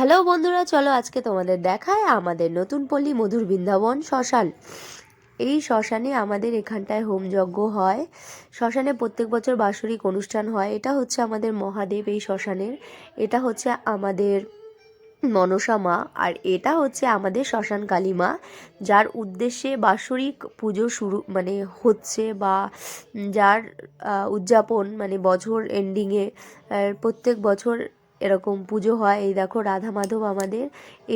Hello বন্ধুরা, চলো আজকে তোমাদের দেখায় আমাদের নতুন পল্লী মধুর বৃন্দাবন শ্মশান। এই শ্মশানে আমাদের এখানটায় হোমযজ্ঞ হয়। শ্মশানে প্রত্যেক বছর বাৎসরিক অনুষ্ঠান হয়। এটা হচ্ছে আমাদের মহাদেব এই শ্মশানের, এটা হচ্ছে আমাদের মনসা মা, আর এটা হচ্ছে আমাদের শ্মশান কালী মা, যার উদ্দেশ্যে বাৎসরিক পুজো শুরু হচ্ছে, বা যার উদযাপন বছর এন্ডিংয়ে প্রত্যেক বছর এরকম পুজো হয়। এই দেখো রাধা মাধব আমাদের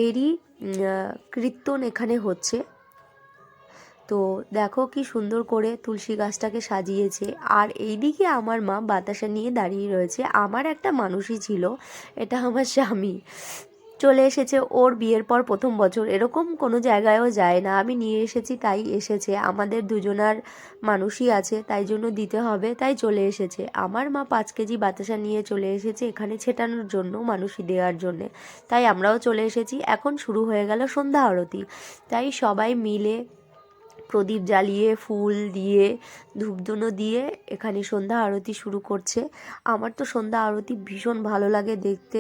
এরই কীর্তন এখানে হচ্ছে। তো দেখো কি সুন্দর করে তুলসী গাছটাকে সাজিয়েছে। আর এইদিকে আমার মা বাতাসা নিয়ে দাঁড়িয়ে রয়েছে। আমার একটা মানুষই ছিল, এটা আমার স্বামী চলে এসেছে। ওর বিয়ের পর প্রথম বছর এরকম কোনো জায়গায়ও যায় না, আমি নিয়ে এসেছি তাই এসেছে। আমাদের দুজনার মানুষই আছে, তাই জন্য দিতে হবে, তাই চলে এসেছে। আমার মা 5 কেজি বাতাসা নিয়ে চলে এসেছে এখানে ছেটানোর জন্য, মানুষই দেওয়ার জন্যে। তাই আমরাও চলে এসেছি। এখন শুরু হয়ে গেল সন্ধ্যা আরতি। তাই সবাই মিলে প্রদীপ জ্বালিয়ে ফুল দিয়ে ধূপধুনো দিয়ে এখানে সন্ধ্যা আরতি শুরু করছে। আমার তো সন্ধ্যা আরতি ভীষণ ভালো লাগে দেখতে,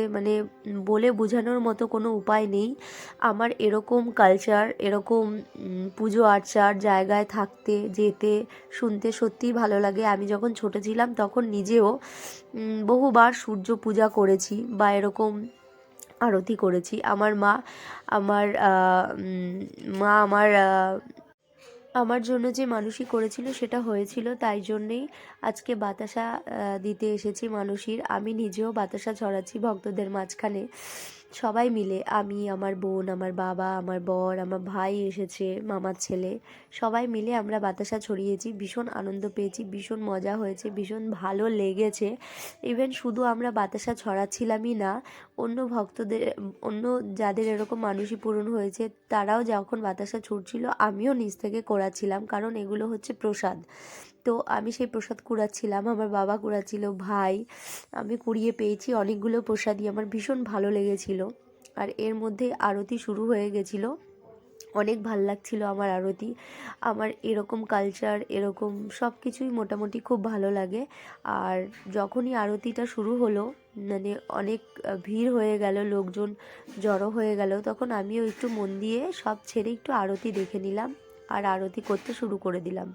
বলে বোঝানোর মতো কোনো উপায় নেই। আমার এরকম কালচার, এরকম পুজো আর্চার জায়গায় থাকতে যেতে শুনতে সত্যিই ভালো লাগে। আমি যখন ছোট ছিলাম তখন নিজেও বহুবার সূর্য পূজা করেছি বা এরকম আরতি করেছি। আমার মা আমার মা আমার আমার জন্য যে মানুষই করেছিল সেটা হয়েছিল, তাই জন্যেই আজকে বাতাসা দিতে এসেছি মানুষীর। আমি নিজেও বাতাসা ছড়াচ্ছি ভক্তদের মাঝখানে। সবাই মিলে, আমি, আমার বোন, আমার বাবা, আমার বর, আমার ভাই এসেছে, মামার ছেলে, সবাই মিলে আমরা বাতাসা ছড়িয়েছি। ভীষণ আনন্দ পেয়েছি, ভীষণ মজা হয়েছে, ভীষণ ভালো লেগেছে। ইভেন শুধু আমরা বাতাসা ছড়াচ্ছিলামই না, অন্য ভক্তদের, অন্য যাদের এরকম মানসী পূরণ হয়েছে তারাও যখন বাতাসা ছুটছিল আমিও নিজ থেকে করাচ্ছিলাম, কারণ এগুলো হচ্ছে প্রসাদ। তো আমি সেই প্রসাদ কুড়াচ্ছিলাম, আমার বাবা কুড়াচ্ছিল, ভাই, আমি কুড়িয়ে পেয়েছি অনেকগুলো প্রসাদই। আমার ভীষণ ভালো লেগেছিল। আর এর মধ্যে আরতি শুরু হয়ে গেছিলো। অনেক ভাল লাগছিল আমার আরতি। আমার এরকম কালচার, এরকম সব কিছুই মোটামুটি খুব ভালো লাগে। আর যখনই আরতিটা শুরু হলো, অনেক ভিড় হয়ে গেল, লোকজন জড়ো হয়ে গেল, তখন আমিও একটু মন দিয়ে সব ছেড়ে একটু আরতি দেখে নিলাম আর আরতি করতে শুরু করে দিলাম।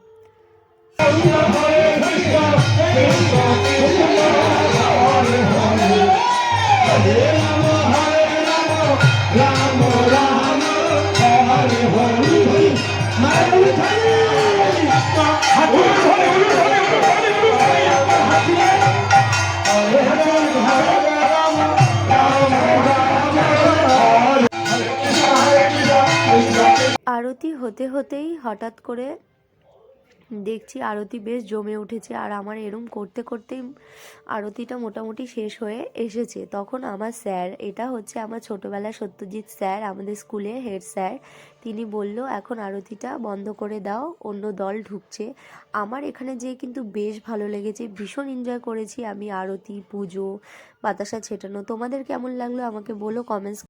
আরতি হতে হতেই হঠাৎ করে দেখছি আরতি বেশ জমে উঠেছে। আর আমার এরম করতে করতেই আরতিটা মোটামুটি শেষ হয়ে এসেছে। তখন আমার স্যার, এটা হচ্ছে আমার ছোটোবেলার সত্যজিৎ স্যার, আমাদের স্কুলে হেড স্যার, তিনি বলল এখন আরতিটা বন্ধ করে দাও, অন্য দল ঢুকছে। আমার এখানে যেয়ে কিন্তু বেশ ভালো লেগেছে, ভীষণ এনজয় করেছি আমি আরতি, পুজো, বাতাসা ছেটানো। তোমাদের কেমন লাগলো আমাকে বলো কমেন্টস।